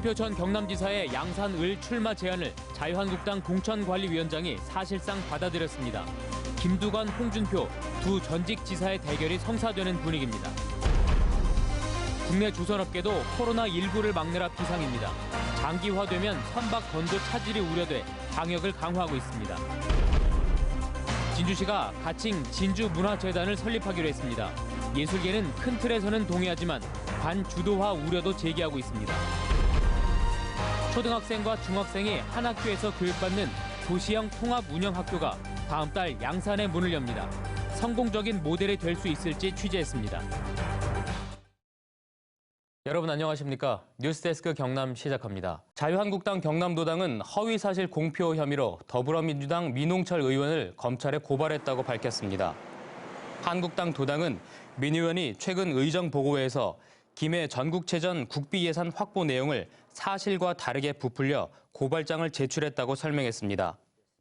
홍준표 전 경남지사의 양산을 출마 제안을 자유한국당 공천관리위원장이 사실상 받아들였습니다. 김두관, 홍준표 두 전직 지사의 대결이 성사되는 분위기입니다. 국내 조선업계도 코로나19를 막느라 비상입니다. 장기화되면 선박 건조 차질이 우려돼 방역을 강화하고 있습니다. 진주시가 가칭 진주문화재단을 설립하기로 했습니다. 예술계는 큰 틀에서는 동의하지만 반주도화 우려도 제기하고 있습니다. 초등학생과 중학생이 한 학교에서 교육받는 도시형 통합운영학교가 다음 달 양산에 문을 엽니다. 성공적인 모델이 될 수 있을지 취재했습니다. 여러분 안녕하십니까? 뉴스데스크 경남 시작합니다. 자유한국당 경남도당은 허위사실 공표 혐의로 더불어민주당 민홍철 의원을 검찰에 고발했다고 밝혔습니다. 한국당 도당은 민 의원이 최근 의정보고회에서 김해 전국체전 국비예산 확보 내용을 사실과 다르게 부풀려 고발장을 제출했다고 설명했습니다.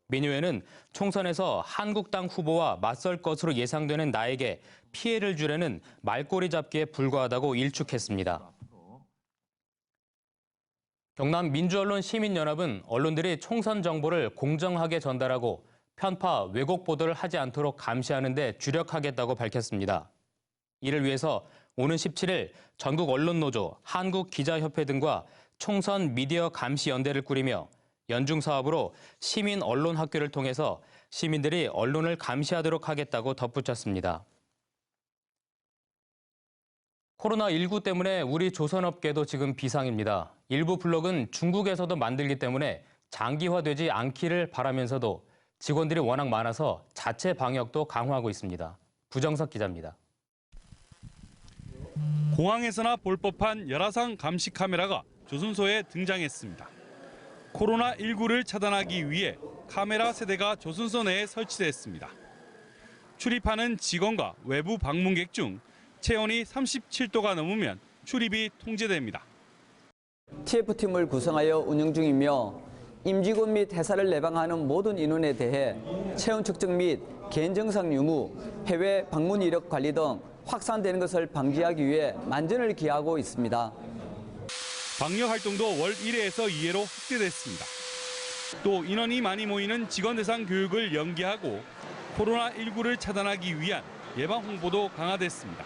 민 의원은 총선에서 한국당 후보와 맞설 것으로 예상되는 나에게 피해를 주려는 말꼬리 잡기에 불과하다고 일축했습니다. 경남 민주언론 시민연합은 언론들이 총선 정보를 공정하게 전달하고 편파, 왜곡 보도를 하지 않도록 감시하는 데 주력하겠다고 밝혔습니다. 이를 위해서 오는 17일 전국 언론노조, 한국기자협회 등과 총선 미디어 감시연대를 꾸리며 연중 사업으로 시민 언론 학교를 통해서 시민들이 언론을 감시하도록 하겠다고 덧붙였습니다. 코로나19 때문에 우리 조선업계도 지금 비상입니다. 일부 블록은 중국에서도 만들기 때문에 장기화되지 않기를 바라면서도 직원들이 워낙 많아서 자체 방역도 강화하고 있습니다. 부정석 기자입니다. 공항에서나 볼 법한 열화상 감시 카메라가 조선소에 등장했습니다. 코로나19를 차단하기 위해 카메라 세대가 조선소 내에 설치됐습니다. 출입하는 직원과 외부 방문객 중 체온이 37도가 넘으면 출입이 통제됩니다. TF팀을 구성하여 운영 중이며 임직원 및 회사를 내방하는 모든 인원에 대해 체온 측정 및 개인 증상 유무, 해외 방문 이력 관리 등 확산되는 것을 방지하기 위해 만전을 기하고 있습니다. 방역 활동도 월 1회에서 2회로 확대됐습니다. 또 인원이 많이 모이는 직원 대상 교육을 연기하고 코로나19를 차단하기 위한 예방 홍보도 강화됐습니다.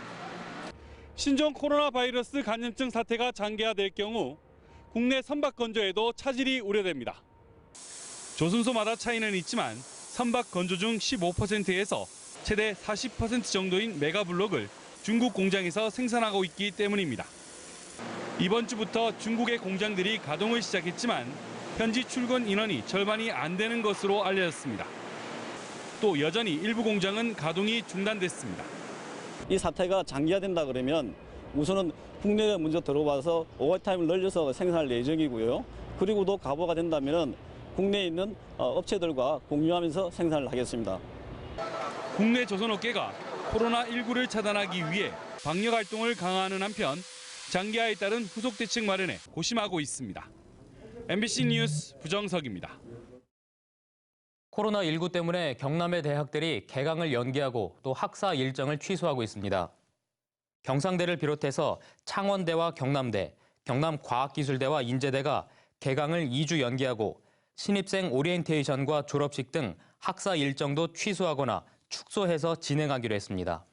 신종 코로나 바이러스 감염증 사태가 장기화될 경우 국내 선박 건조에도 차질이 우려됩니다. 조선소마다 차이는 있지만 선박 건조 중 15%에서 최대 40% 정도인 메가블록을 중국 공장에서 생산하고 있기 때문입니다. 이번 주부터 중국의 공장들이 가동을 시작했지만 현지 출근 인원이 절반이 안 되는 것으로 알려졌습니다. 또 여전히 일부 공장은 가동이 중단됐습니다. 이 사태가 장기화된다 그러면 우선은 국내에 먼저 들어와서 오버타임을 늘려서 생산할 예정이고요. 그리고 또 가보가 된다면 국내에 있는 업체들과 공유하면서 생산을 하겠습니다. 국내 조선업계가 코로나19를 차단하기 위해 방역 활동을 강화하는 한편 장기화에 따른 후속 대책 마련에 고심하고 있습니다. MBC 뉴스 부정석입니다. 코로나19 때문에 경남의 대학들이 개강을 연기하고 또 학사 일정을 취소하고 있습니다. 경상대를 비롯해서 창원대와 경남대, 경남과학기술대와 인제대가 개강을 2주 연기하고 신입생 오리엔테이션과 졸업식 등 학사 일정도 취소하거나 축소해서 진행하기로 했습니다.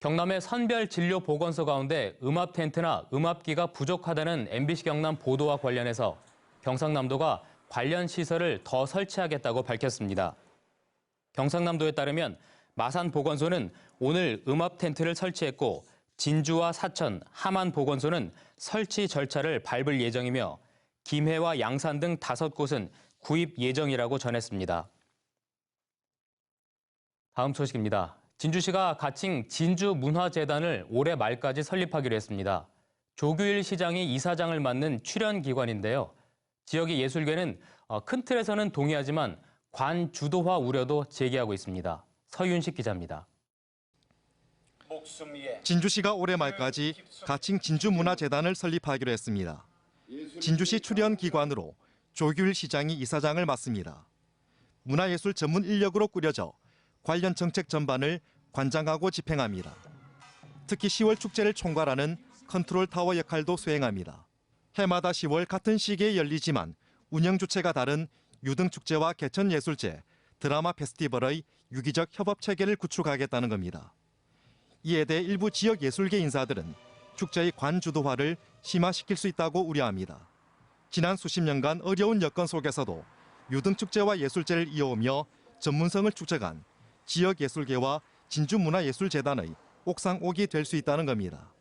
경남의 선별 진료 보건소 가운데 음압 텐트나 음압기가 부족하다는 MBC 경남 보도와 관련해서 경상남도가 관련 시설을 더 설치하겠다고 밝혔습니다. 경상남도에 따르면 마산 보건소는 오늘 음압 텐트를 설치했고 진주와 사천, 함안 보건소는 설치 절차를 밟을 예정이며 김해와 양산 등 5곳은 구입 예정이라고 전했습니다. 다음 소식입니다. 진주시가 가칭 진주문화재단을 올해 말까지 설립하기로 했습니다. 조규일 시장이 이사장을 맡는 출연기관인데요. 지역의 예술계는 큰 틀에서는 동의하지만 관주도화 우려도 제기하고 있습니다. 서윤식 기자입니다. 진주시가 올해 말까지 가칭 진주문화재단을 설립하기로 했습니다. 진주시 출연기관으로 조규일 시장이 이사장을 맡습니다. 문화예술 전문 인력으로 꾸려져 관련 정책 전반을 관장하고 집행합니다. 특히 10월 축제를 총괄하는 컨트롤 타워 역할도 수행합니다. 해마다 10월 같은 시기에 열리지만 운영 주체가 다른 유등축제와 개천예술제, 드라마 페스티벌의 유기적 협업 체계를 구축하겠다는 겁니다. 이에 대해 일부 지역 예술계 인사들은 축제의 관주도화를 심화시킬 수 있다고 우려합니다. 지난 수십 년간 어려운 여건 속에서도 유등축제와 예술제를 이어오며 전문성을 축적한 지역 예술계와 진주문화예술재단의 옥상옥이 될 수 있다는 겁니다.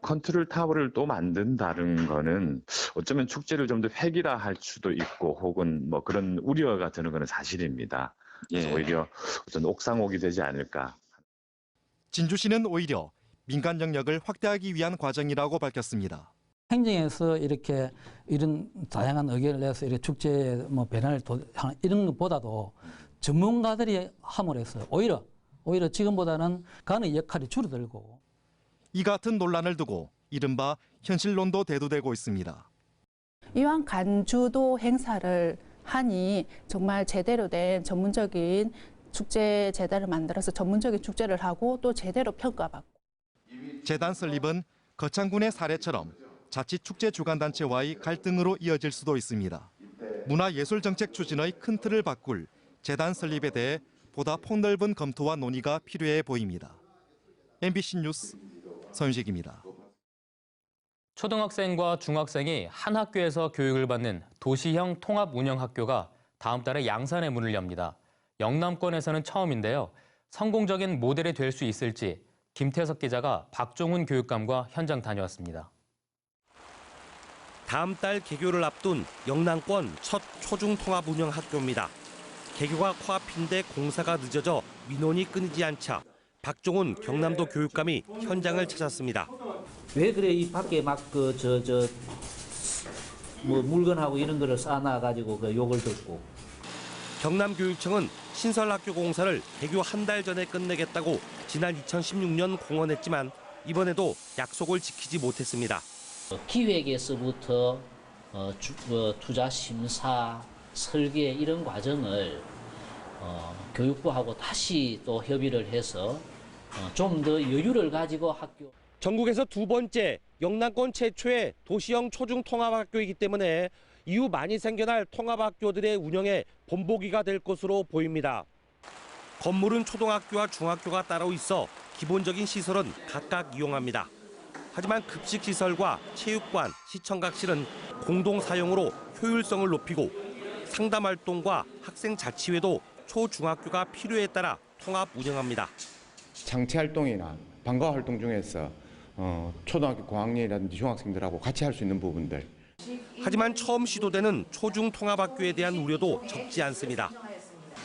컨트롤 타워를 또 만든다는 거는 어쩌면 축제를 좀 더 획일화할 수도 있고 혹은 뭐 그런 우려가 드는 거는 사실입니다. 그래서 오히려 어떤 옥상옥이 되지 않을까. 진주시는 오히려 민간 영역을 확대하기 위한 과정이라고 밝혔습니다. 행정에서 이렇게 이런 다양한 의견을 내서 이렇게 축제 뭐 변화를 이런 것보다도 전문가들이 함으로 해서 오히려 지금보다는 가는 역할이 줄어들고. 이 같은 논란을 두고 이른바 현실론도 대두되고 있습니다. 이왕 간주도 행사를 하니 정말 제대로 된 전문적인 축제 재단을 만들어서 전문적인 축제를 하고 또 제대로 평가받고. 재단 설립은 거창군의 사례처럼 자치 축제 주관단체와의 갈등으로 이어질 수도 있습니다. 문화예술정책 추진의 큰 틀을 바꿀 재단 설립에 대해 보다 폭넓은 검토와 논의가 필요해 보입니다. MBC 뉴스 서윤식입니다. 초등학생과 중학생이 한 학교에서 교육을 받는 도시형 통합 운영학교가 다음 달에 양산의 문을 엽니다. 영남권에서는 처음인데요. 성공적인 모델이 될 수 있을지 김태석 기자가 박종훈 교육감과 현장 다녀왔습니다. 다음 달 개교를 앞둔 영남권 첫 초중 통합 운영 학교입니다. 개교가 코앞인데 공사가 늦어져 민원이 끊이지 않자 박종훈 경남도 교육감이 현장을 찾았습니다. 왜 그래 이 밖에 막 뭐 물건하고 이런 거를 쌓아놔가지고 그 욕을 듣고. 경남교육청은 신설학교 공사를 개교 한 달 전에 끝내겠다고 지난 2016년 공언했지만 이번에도 약속을 지키지 못했습니다. 기획에서부터 투자 심사, 설계 이런 과정을 교육부하고 다시 또 협의를 해서 좀 더 여유를 가지고 학교. 전국에서 두 번째, 영남권 최초의 도시형 초중 통합학교이기 때문에 이후 많이 생겨날 통합학교들의 운영에 본보기가 될 것으로 보입니다. 건물은 초등학교와 중학교가 따로 있어 기본적인 시설은 각각 이용합니다. 하지만 급식시설과 체육관, 시청각실은 공동 사용으로 효율성을 높이고 상담활동과 학생 자치회도 초중학교가 필요에 따라 통합 운영합니다. 장치활동이나 방과활동 중에서 초등학교 고학년이라든지 중학생들하고 같이 할 수 있는 부분들. 하지만 처음 시도되는 초중 통합학교에 대한 우려도 적지 않습니다.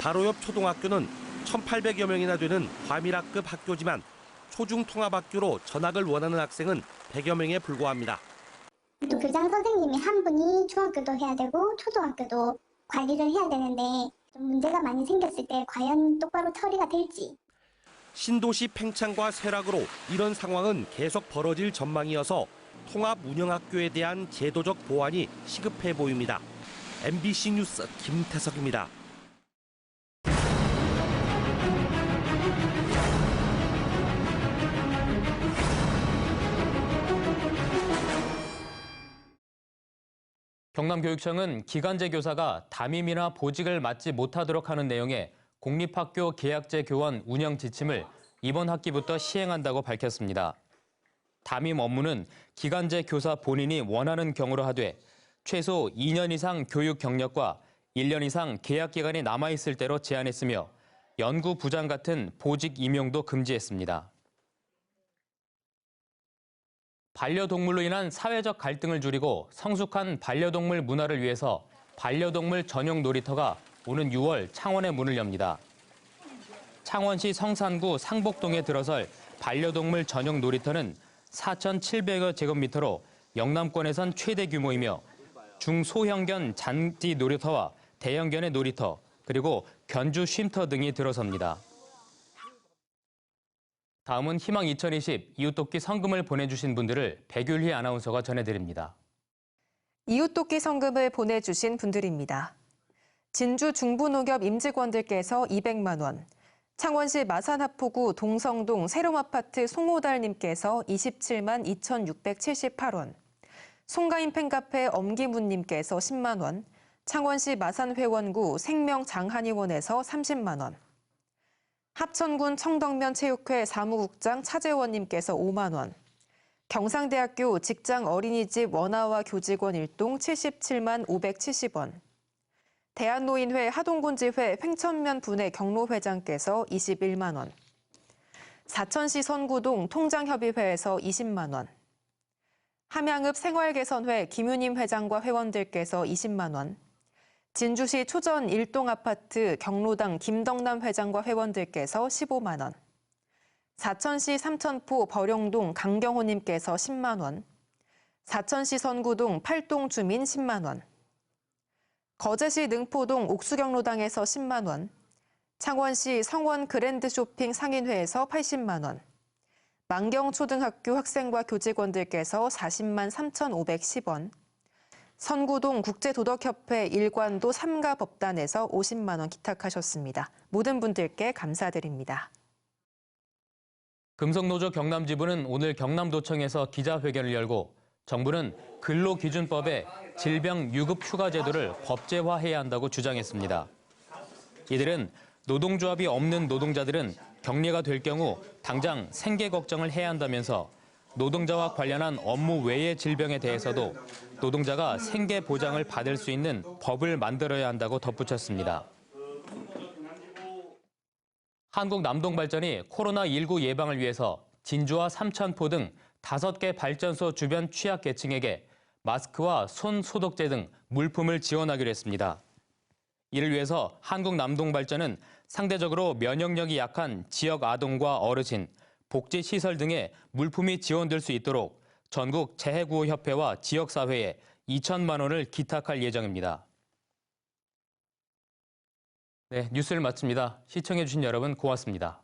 바로 옆 초등학교는 1,800여 명이나 되는 과밀학급 학교지만 초중 통합학교로 전학을 원하는 학생은 100여 명에 불과합니다. 또 교장 선생님이 한 분이 중학교도 해야 되고 초등학교도 관리를 해야 되는데 좀 문제가 많이 생겼을 때 과연 똑바로 처리가 될지. 신도시 팽창과 쇠락으로 이런 상황은 계속 벌어질 전망이어서 통합 운영학교에 대한 제도적 보완이 시급해 보입니다. MBC 뉴스 김태석입니다. 경남교육청은 기간제 교사가 담임이나 보직을 맡지 못하도록 하는 내용의 공립학교 계약제 교원 운영 지침을 이번 학기부터 시행한다고 밝혔습니다. 담임 업무는 기간제 교사 본인이 원하는 경우로 하되 최소 2년 이상 교육 경력과 1년 이상 계약 기간이 남아있을 때로 제한했으며 연구 부장 같은 보직 임용도 금지했습니다. 반려동물로 인한 사회적 갈등을 줄이고 성숙한 반려동물 문화를 위해서 반려동물 전용 놀이터가 오는 6월 창원에 문을 엽니다. 창원시 성산구 상복동에 들어설 반려동물 전용 놀이터는 4,700여 제곱미터로 영남권에선 최대 규모이며 중소형견 잔디 놀이터와 대형견의 놀이터, 그리고 견주 쉼터 등이 들어섭니다. 다음은 희망 2020 이웃돕기 성금을 보내주신 분들을 백율희 아나운서가 전해드립니다. 이웃돕기 성금을 보내주신 분들입니다. 진주 중부농협 임직원들께서 200만 원, 창원시 마산하포구 동성동 새롬아파트 송호달님께서 27만 2,678원, 송가인 팬카페 엄기문님께서 10만 원, 창원시 마산회원구 생명장한의원에서 30만 원, 합천군 청덕면 체육회 사무국장 차재원님께서 5만 원, 경상대학교 직장어린이집 원아와 교직원 일동 77만 570원, 대한노인회 하동군지회 횡천면 분회 경로회장께서 21만 원, 사천시 선구동 통장협의회에서 20만 원, 함양읍 생활개선회 김유님 회장과 회원들께서 20만 원, 진주시 초전 일동아파트 경로당 김덕남 회장과 회원들께서 15만 원, 사천시 삼천포 버룡동 강경호님께서 10만 원, 사천시 선구동 팔동 주민 10만 원, 거제시 능포동 옥수경로당에서 10만 원, 창원시 성원 그랜드쇼핑 상인회에서 80만 원, 만경초등학교 학생과 교직원들께서 40만 3,510원, 선구동 국제도덕협회 일관도 삼가법단에서 50만 원 기탁하셨습니다. 모든 분들께 감사드립니다. 금속노조 경남지부는 오늘 경남도청에서 기자회견을 열고 정부는 근로기준법에 질병 유급 휴가 제도를 법제화해야 한다고 주장했습니다. 이들은 노동조합이 없는 노동자들은 격리가 될 경우 당장 생계 걱정을 해야 한다면서 노동자와 관련한 업무 외의 질병에 대해서도 노동자가 생계 보장을 받을 수 있는 법을 만들어야 한다고 덧붙였습니다. 한국남동발전이 코로나19 예방을 위해서 진주와 삼천포 등 5개 발전소 주변 취약계층에게 마스크와 손 소독제 등 물품을 지원하기로 했습니다. 이를 위해서 한국남동발전은 상대적으로 면역력이 약한 지역 아동과 어르신, 복지시설 등에 물품이 지원될 수 있도록 전국 재해구호협회와 지역사회에 2천만 원을 기탁할 예정입니다. 네, 뉴스를 마칩니다. 시청해주신 여러분 고맙습니다.